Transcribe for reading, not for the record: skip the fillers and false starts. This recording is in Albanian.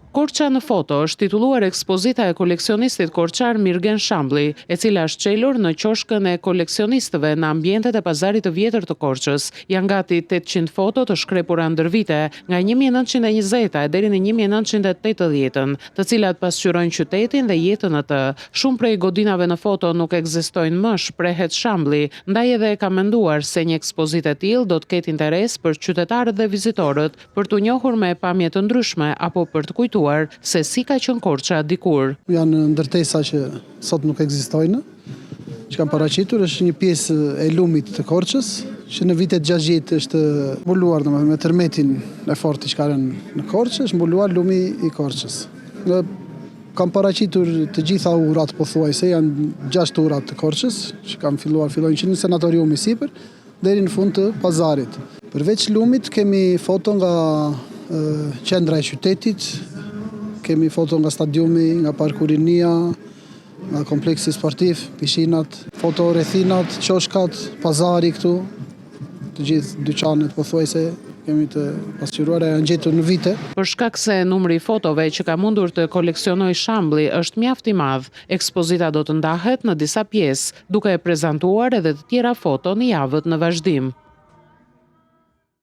Korça në foto është titulluar ekspozita e koleksionistit korçar Mirgen Shambli, e cila është çelur në qoshkën e koleksionistëve në ambientet e pazarit të vjetër të Korçës. Janë gati 800 foto të shkrepura ndër vite, nga 1920 deri në 1980, të cilat pasqyrojnë qytetin dhe jetën e të. Shumë prej godinave në foto nuk ekzistojnë më, shprehet Shambli, ndaj edhe ka menduar se një ekspozitë e tillë do të ketë interes për qytetarët dhe vizitorët për t'u njohur me pamje të ndryshme apo për të kujtuar se si ka qenë Korça dikur. Janë ndërtesa që sot nuk ekzistojnë, që kanë paraqitur, është një pjesë e lumit të Korçës, që në vitet 60 është mbuluar me tërmetin e fortë që ka në Korçë, është mbuluar lumi i Korçës. Kam paraqitur të gjitha urat pothuajse, janë 6 urat të Korçës, që fillojnë që në sanatoriumi sipër, deri në fund të pazarit. Përveç lumit kemi foto nga qendra e qytetit, kemi foto nga stadiumi, nga parkurinia, nga kompleksi sportiv, pishinat, foto rrethinat, qoshkat, pazari këtu, të gjithë dyqanet pothuajse kemi të pasqyruara, janë gjetur në vite. Për shkak se numri i fotove që ka mundur të koleksionoj Shambli është mjaft i madh, ekspozita do të ndahet në disa pjesë, duke e prezantuar edhe të tjera foto në javët në vazhdim.